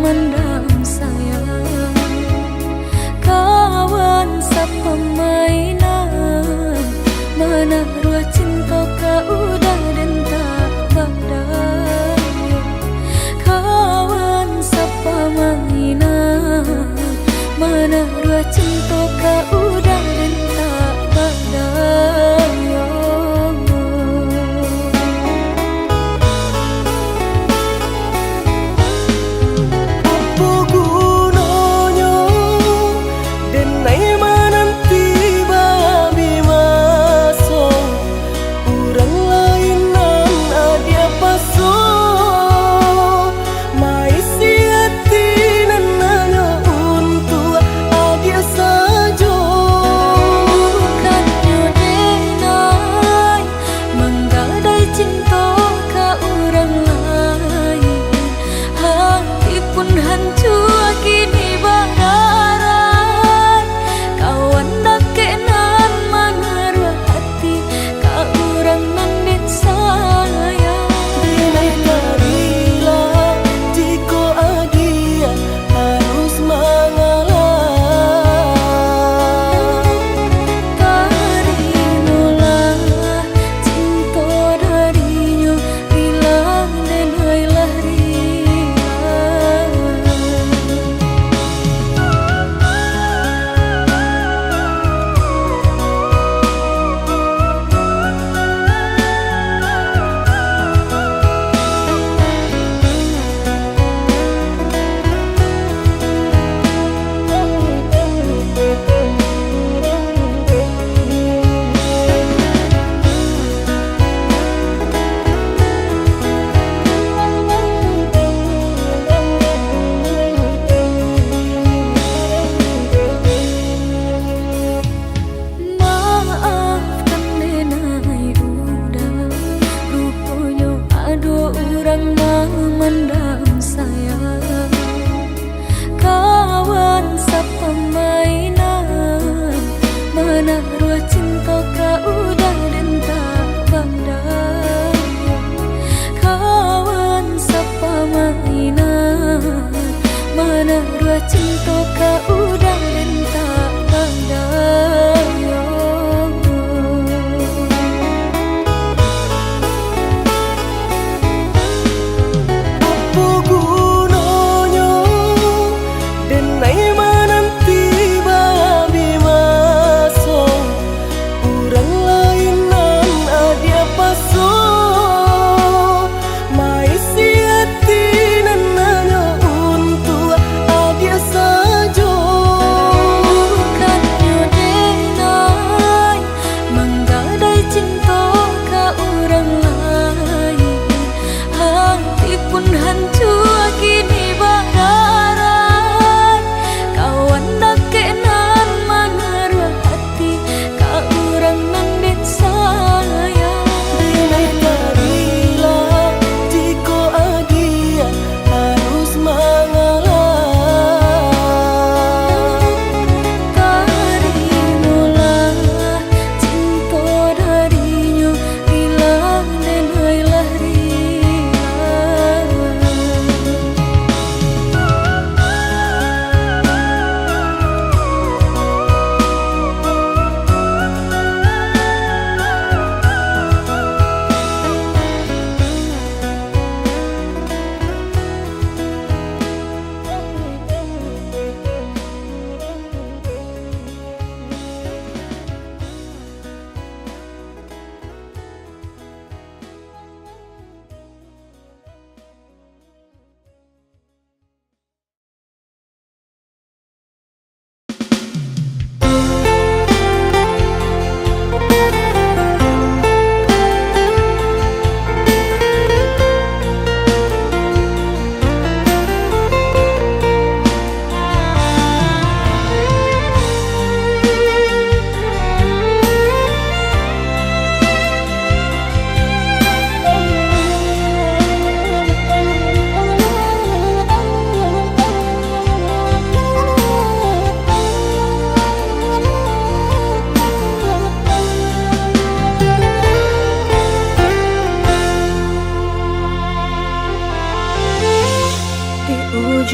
memandang saya. Kawan sepemainan, menaruh cinta kau udah dan tak berdaya. Kawan sepemainan, menaruh cinta kau udah dan tak berdaya. Memandang saya. Kawan sepemainan, menaruh cinta kau udah dan tak berdaya. Kawan sepemainan, menaruh cinta kau udah dan tak berdaya.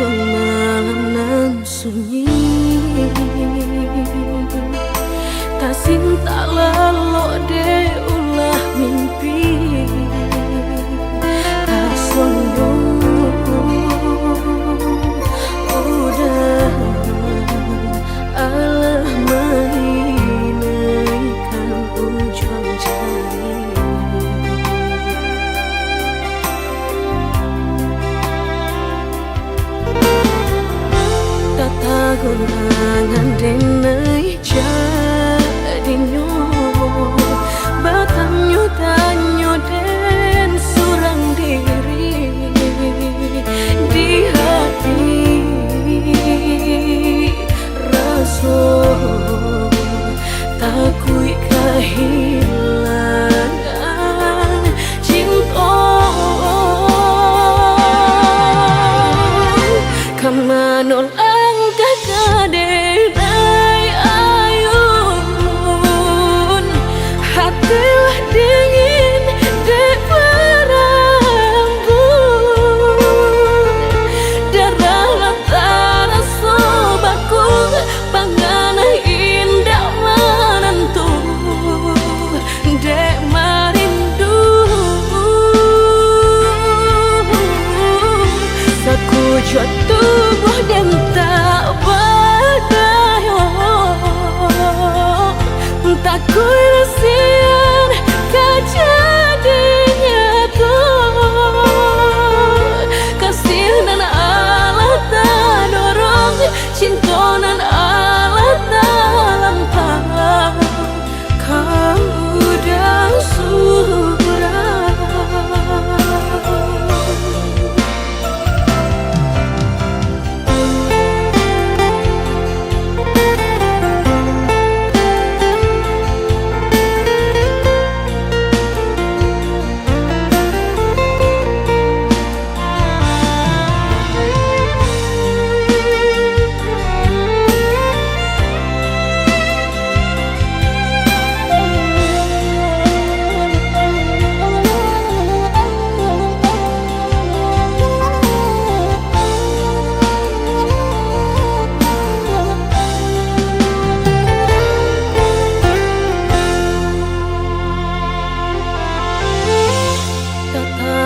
ujung malam nan sunyi, tak cinta lalu de ulah mimpi, tak sombong udah Allah mainkan ujung jari. Gurangan denai jadinya batanyo tanyo den surang diri di hati rasa takui kehilangan cinta kemanol kadenai ayun hatilah dingin dek berambut darah latara sobaku pangana indah menentu dek marindu sakujud tubuh dan tak berdaya tak kurasian kejadiannya tuh kasih dan Allah tak dorong cinta dan Allah tak lampau kau udah surah.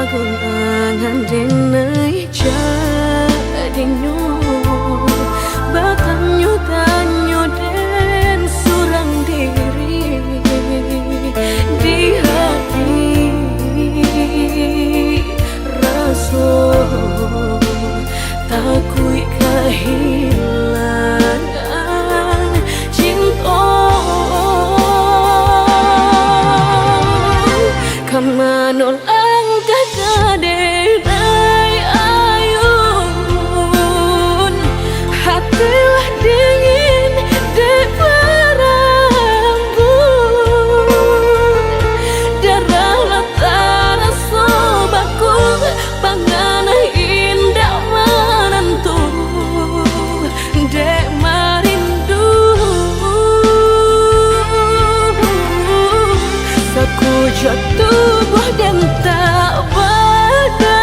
Gurangan denai jadinya batanyo tanyo den surang diri di hati rasa takui kehilangan cinta kemanol kadenai ayun hatilah dingin dek berambut darah latara sobaku pangana indah menentu dek marindu sakujud tubuh dan tak berdaya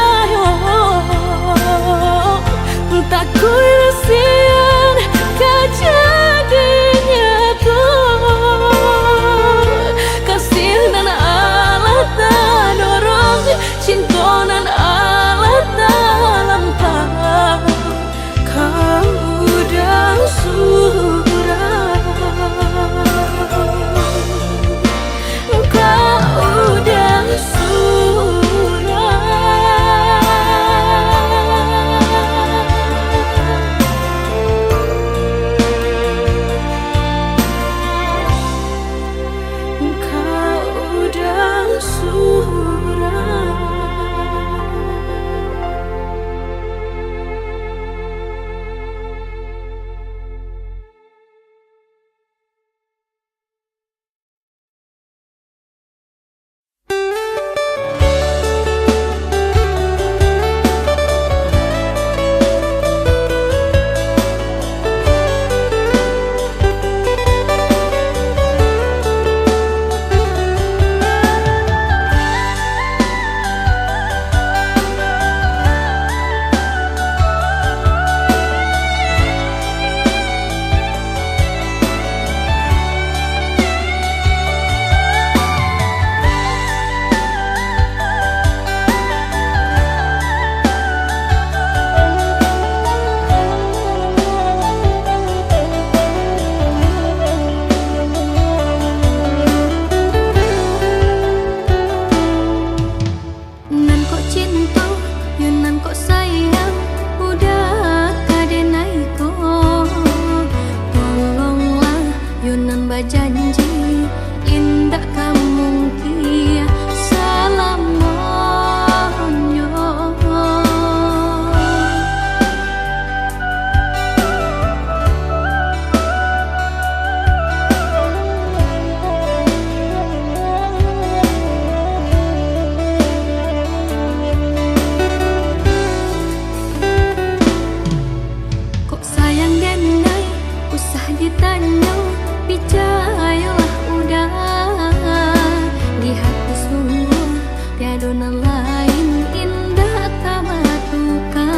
dona lain indah tabatuka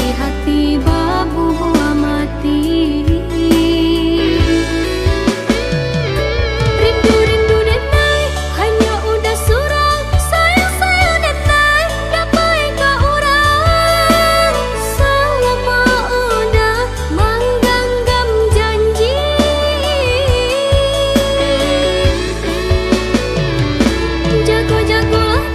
di hati babu buah mati. Rindu-rindu denai hanya udah surang, sayang-sayang denai dapai ka urang. Selama udah menggenggam janji, jago-jagolah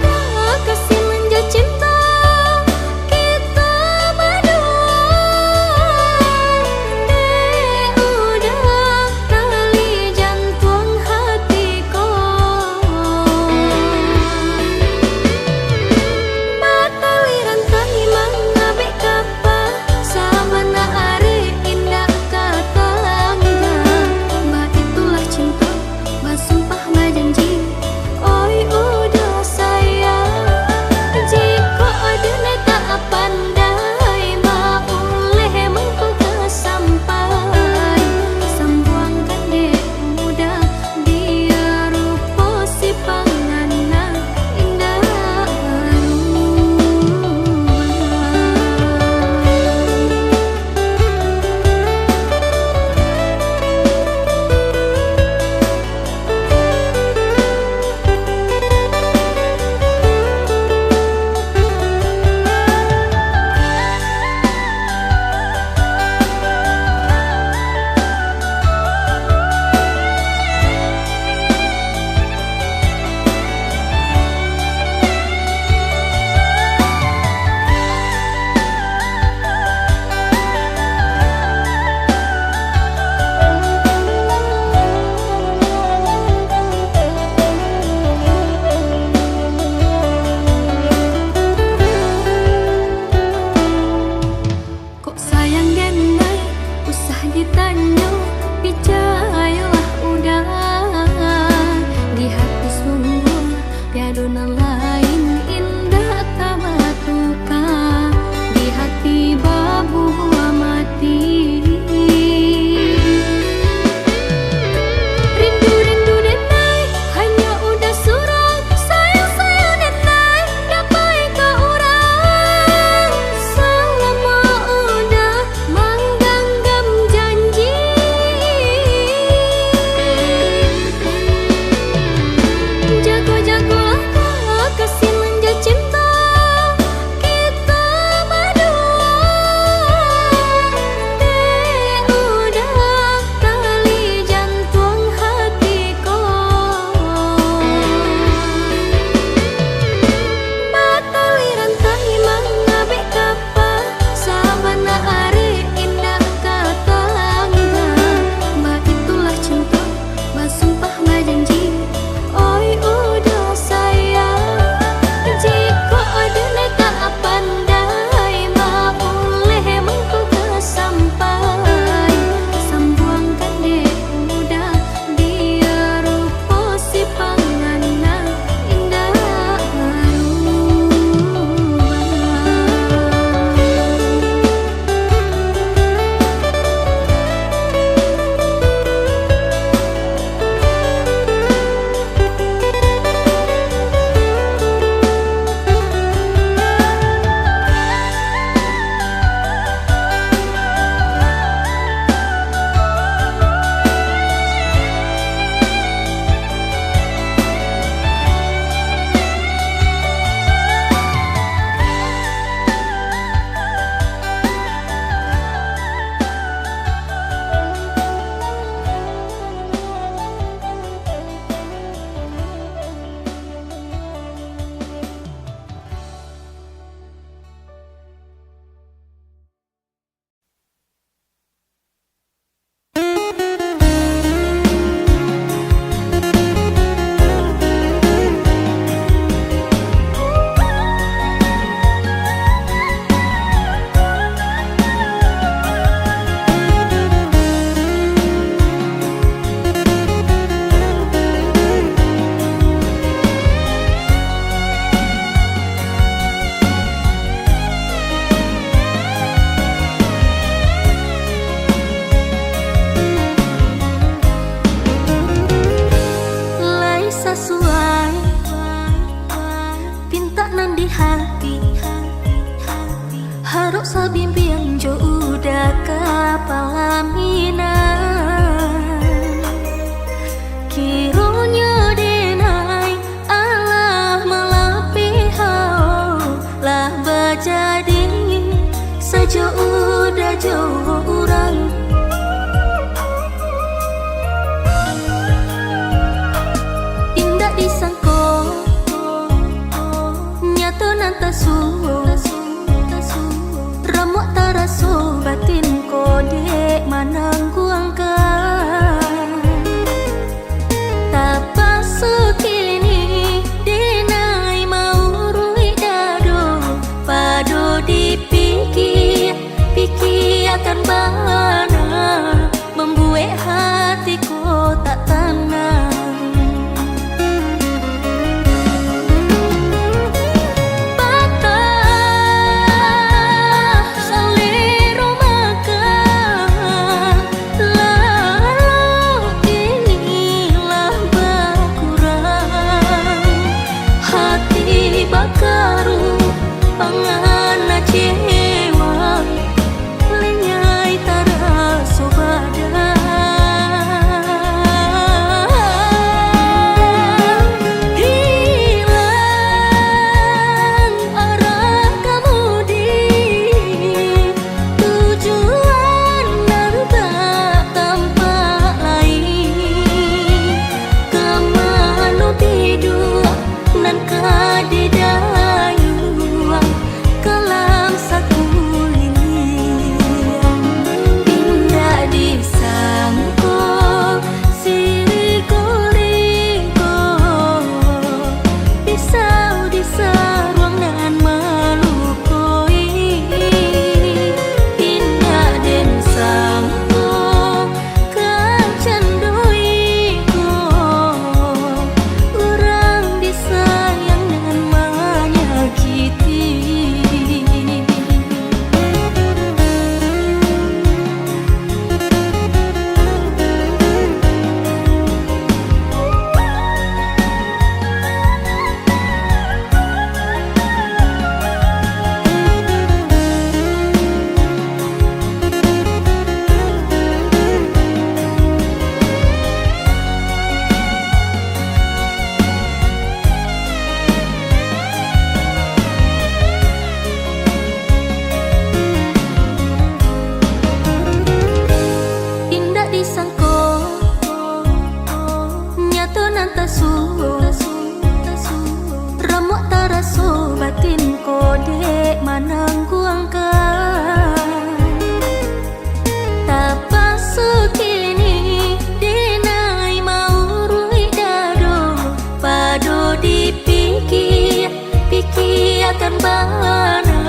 nan di hati, harap sabimbiang jo udah kapalaminan. Kironya denai Allah malapi hau lah bajadi saja udah jauh orang. Indah disangko nyata nanta remuk tarasu batin kode manangku angkat. Tapasu kini denai mau rui dado pado dipikir akan bana membuat hatiku tak tenang. Bakaru pangana cewa lenyai taraso badan. Hilang arah kemudi tujuan dan tak tampak lain. Kemana tidur nan kadidayuang kelam sakuliang. Indah disangko siriko-liko pisau disaruang dan melukoi. Indah den sangko kecandoiko orang disayang dan menyakiti. Indah disangko nyata nanta remuk taraso batin kode manangku angkat. Tapasu kini denai mau rui dado pado dipikir akan bana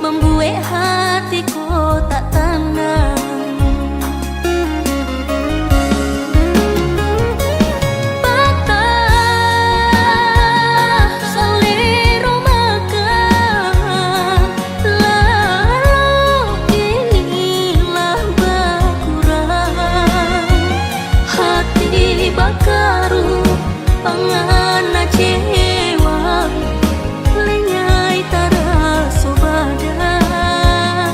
membuat hatiku tak tenang. Bakaru pangana cewa lenyai taraso badan.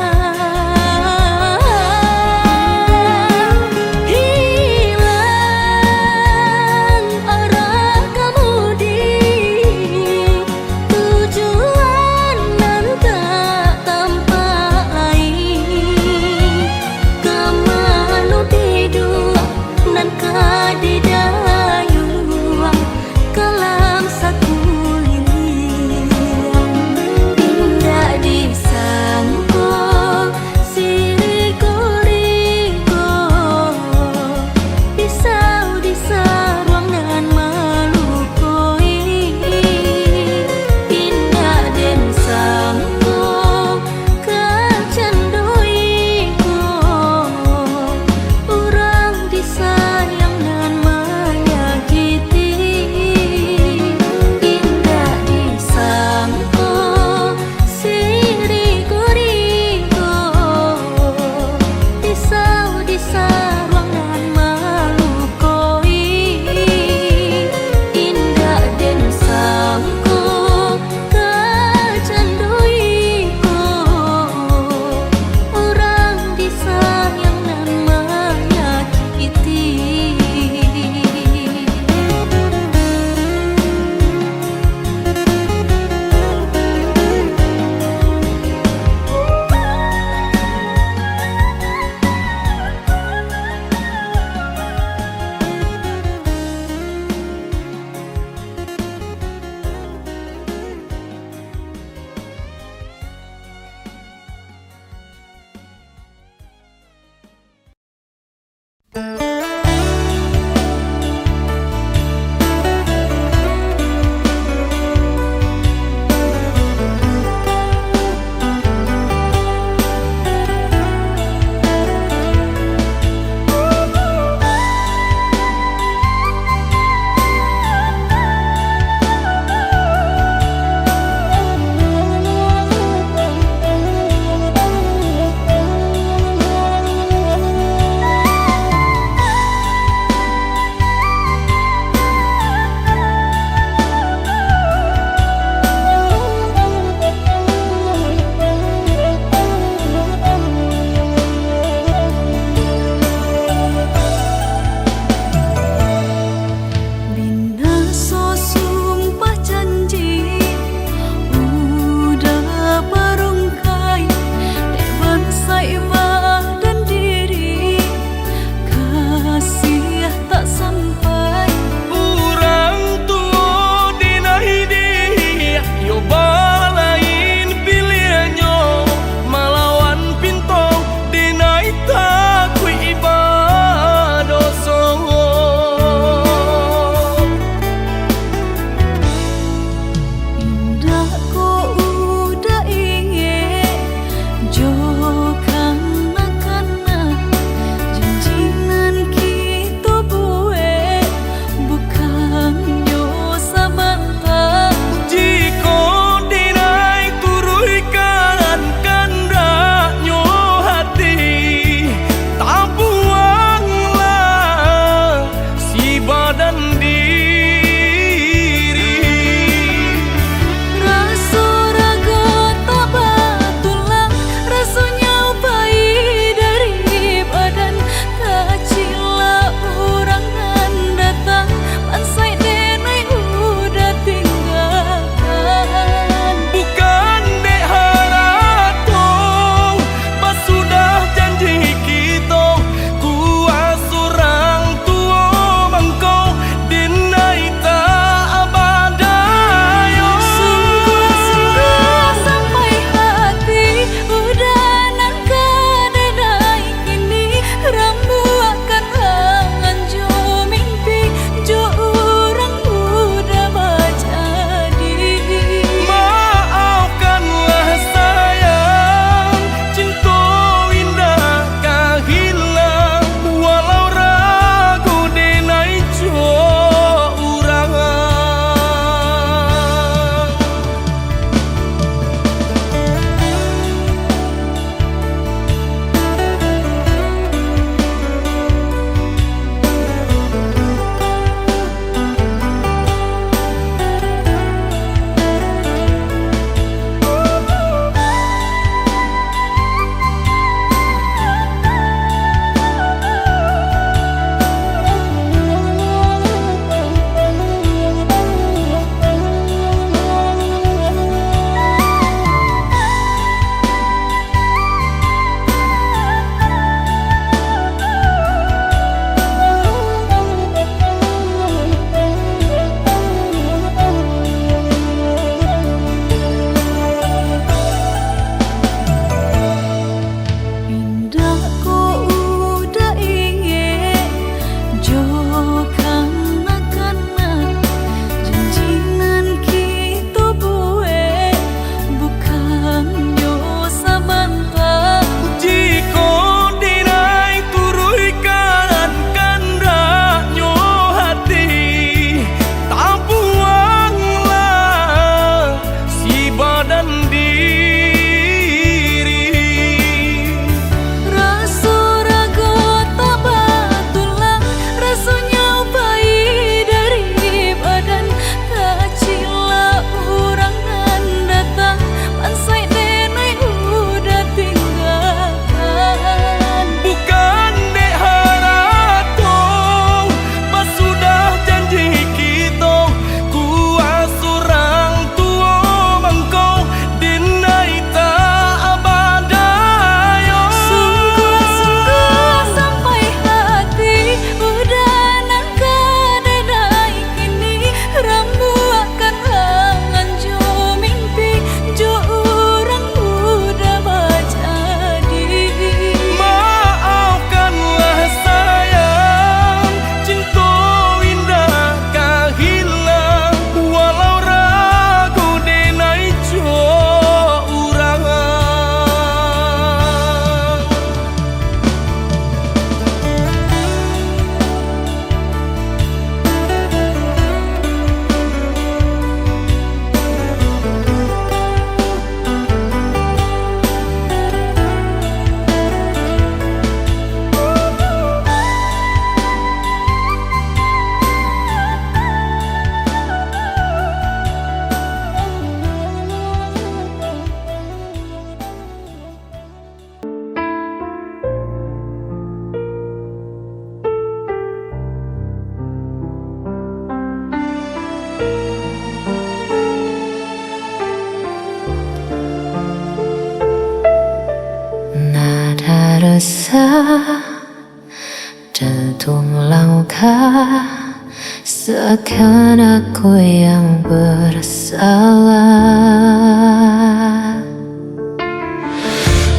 Seakan aku yang bersalah.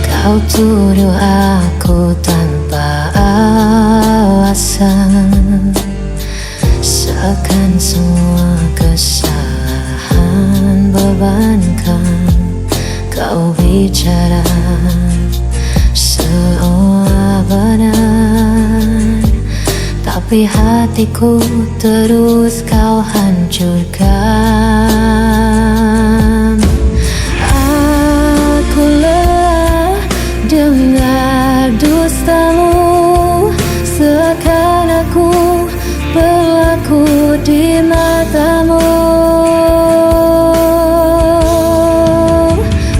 Kau tuduh aku tanpa alasan, seakan semua kesalahan bebankan. Kau bicara seolah benar, tapi hatiku terus kau hancurkan. Aku lelah dengar dustamu, seakan aku berlaku di matamu.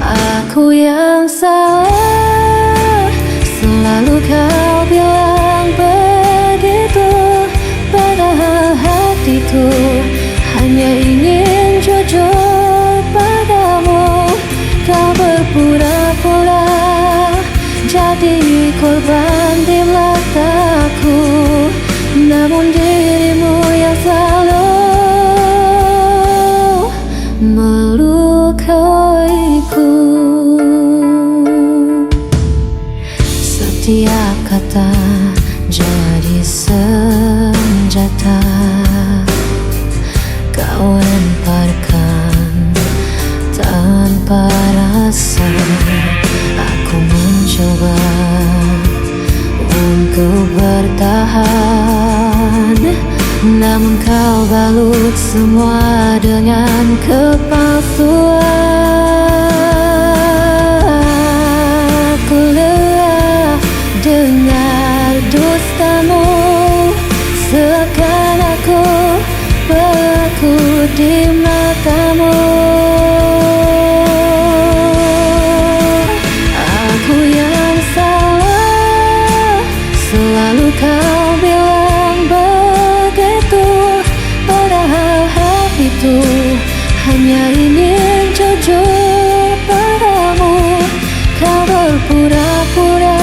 Aku yang salah, selalu kau bilang begitu, padahal hatiku hanya ingin jujur padamu. Kau berpura-pura jadi korban di mataku, namun dirimu yang selalu melukaiku. Setiap kata jadi senjata kau lemparkan tanpa rasa. Aku mencoba untuk bertahan, namun kau balut semua dengan kepalsuan. Aku lelah dengar dustamu, seakan aku berlaku di matamu. Aku yang salah, selalu kau bilang begitu, padahal hatiku hanya ingin jujur padamu. Kau berpura-pura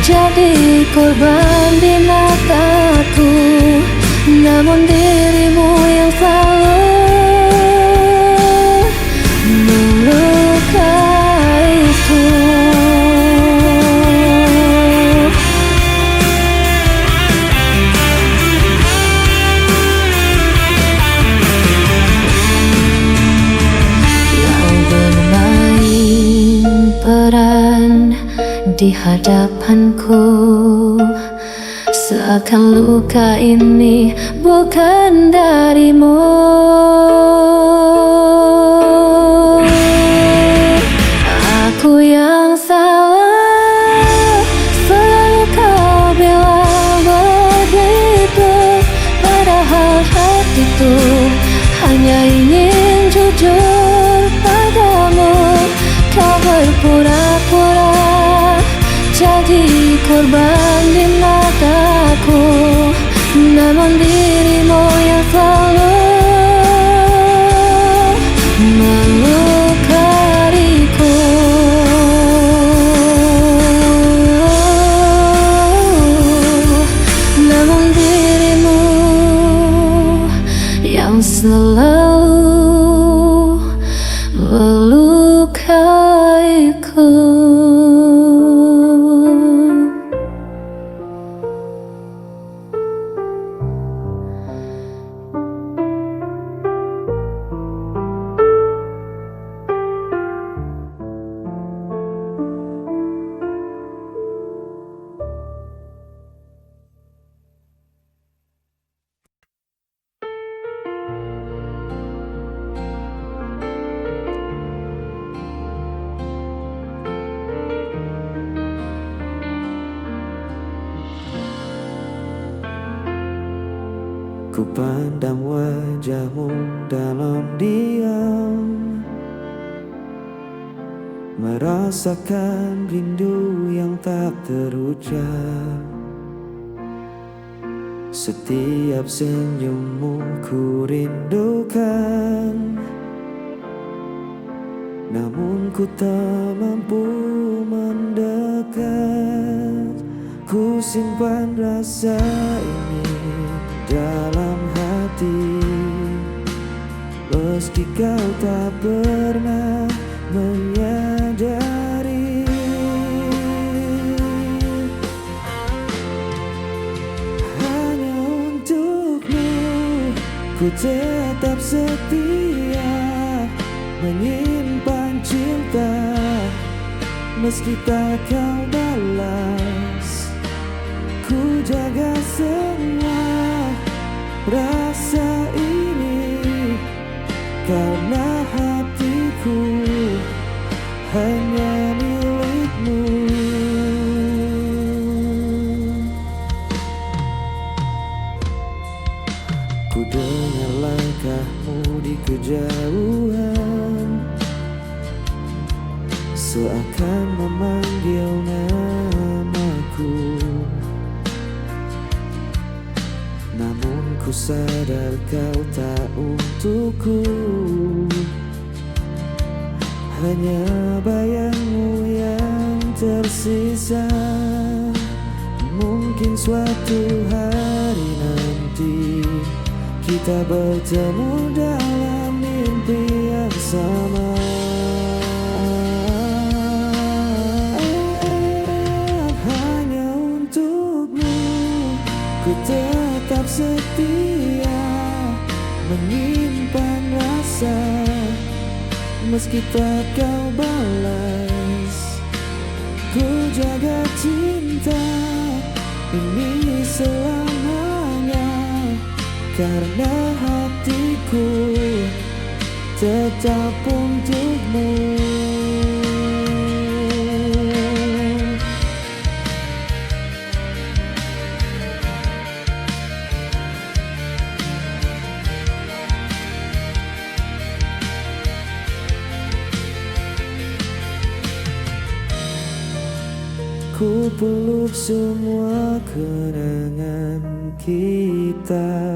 jadi korban di mataku, namun dirimu yang selalu melukaiku. Kau bermain peran di hadapanku, seakan luka ini bukan darimu. Aku yang salah, selalu kau bilang begitu, padahal hatiku hanya ingin jujur padamu. Kau berpura-pura jadi korban di mataku, namun dirimu yang selalu melukaiku. Namun dirimu yang selalu melukaiku. Ku pandang wajahmu dalam diam, merasakan rindu yang tak terucap. Setiap senyummu ku rindukan, namun ku tak mampu mendekat. Ku simpan rasa ini dalam hati, hati, meski kau tak pernah menyadari. Hanya untukmu ku tetap setia, menyimpan cinta meski tak kau balas. Ku jaga semua rasa ini karena hatiku hanya milikmu. Ku dengar langkahmu di kejauhan, seakan memanggil namaku. Namun ku sadar kau tak untukku, hanya bayangmu yang tersisa. Mungkin suatu hari nanti kita bertemu dalam mimpi yang sama. Hanya untukmu ku tetap setia, menyimpan rasa meski tak kau balas. Ku jaga cinta ini selamanya karena hatiku tetap untukmu. Ku peluk semua kenangan kita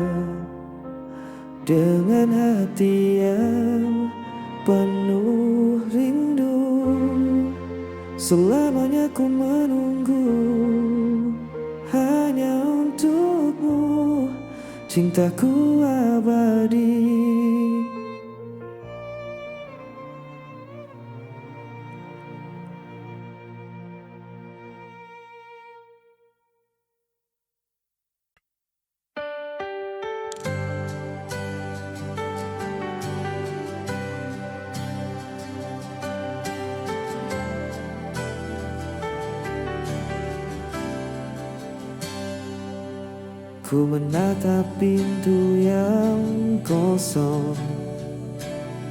dengan hati yang penuh rindu. Selamanya ku menunggu hanya untukmu, cintaku abadi. Ku menatap pintu yang kosong,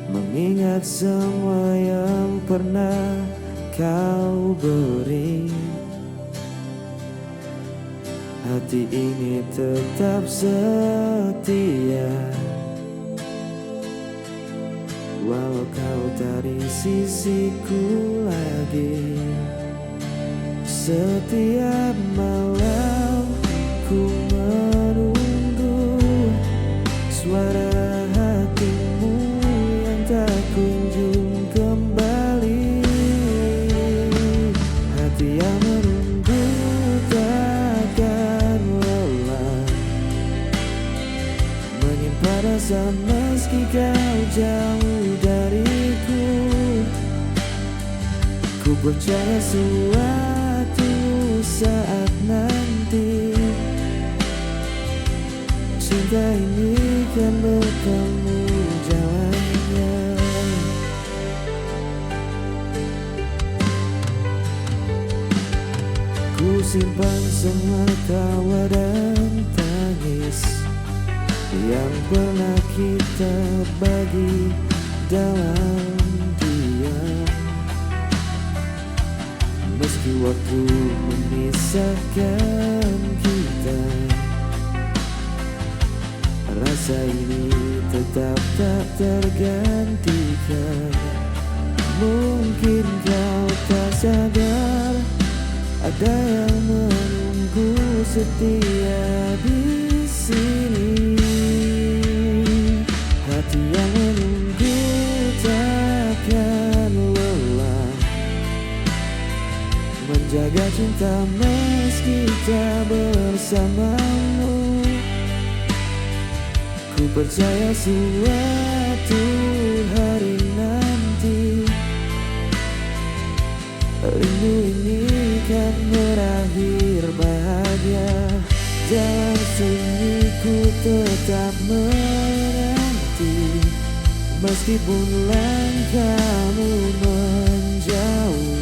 mengingat semua yang pernah kau beri. Hati ini tetap setia, walau kau tak di sisiku lagi. Setiap malam ku menunggu suara hatimu yang tak kunjung kembali. Hati yang menunggu takkan lelah, menyimpan rasa meski kau jauh dariku. Ku percaya suatu saat nanti cinta ini kan bertemu jalannya. Ku simpan semua tawa dan tangis yang pernah kita bagi dalam diam. Meski waktu memisahkan kita, rasa ini tetap tak tergantikan. Mungkin kau tak sadar ada yang menunggu setia di sini. Hati yang menunggu takkan lelah, menjaga cinta meski tak bersamamu. Ku percaya suatu hari nanti rindu ini kan berakhir bahagia. Dalam sunyiku tetap menanti, meskipun langkahmu menjauh,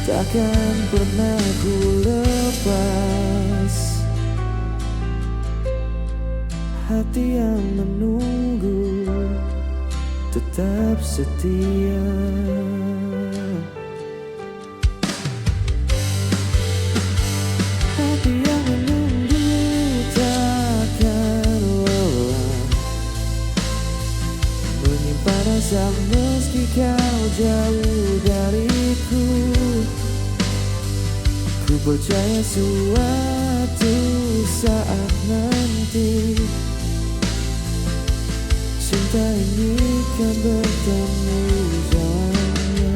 takkan pernah ku lepas hati yang menunggu, tetap setia. Hati yang menunggu takkan lelah, menyimpan rasa meski kau jauh dariku. Ku percaya suatu saat nanti cinta ini kan bertemu jalannya.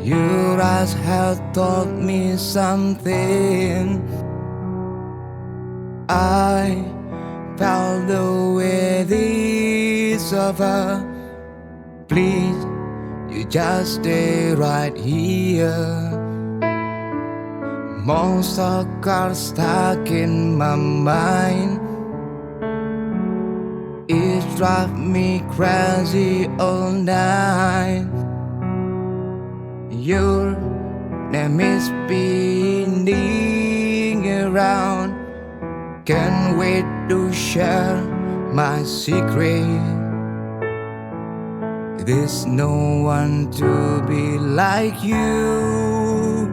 Your eyes have taught me something. I felt the way this over. Please, you just stay right here. Monster cars stuck in my mind. It drives me crazy all night. Your name is spinning around. Can't wait to share my secret. There's no one to be like you.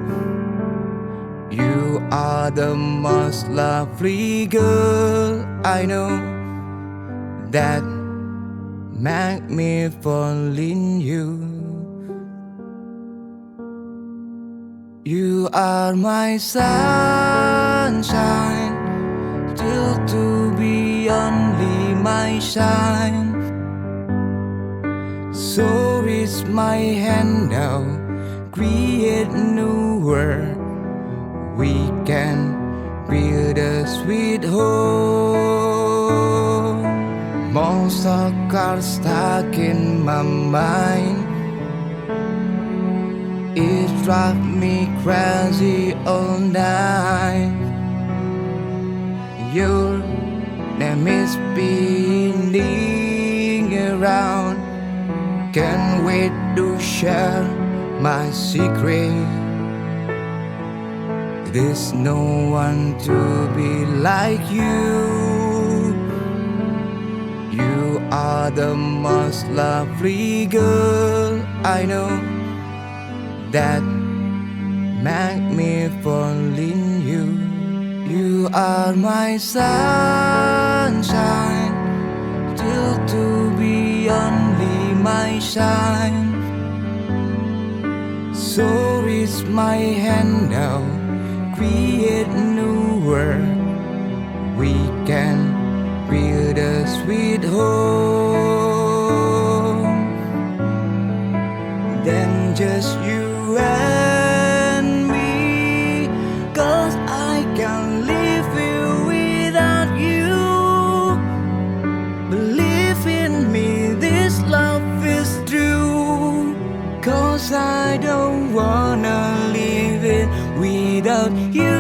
You are the most lovely girl I know, that make me fall in you. You are my sunshine, still to be only my shine. So is my hand now, create new world. We can build a sweet home. Monster cars stuck in my mind. It drives me crazy all night. Your name is spinning around. Can't wait to share my secret. There's no one to be like you. You are the most lovely girl I know, that make me fall in you. You are my sunshine, still to be only my shine. So is my hand now, create new world. We can build a sweet home. Then just you and me, 'cause I can't live here without you. Believe in me, this love is true, 'cause I don't wanna live it without you.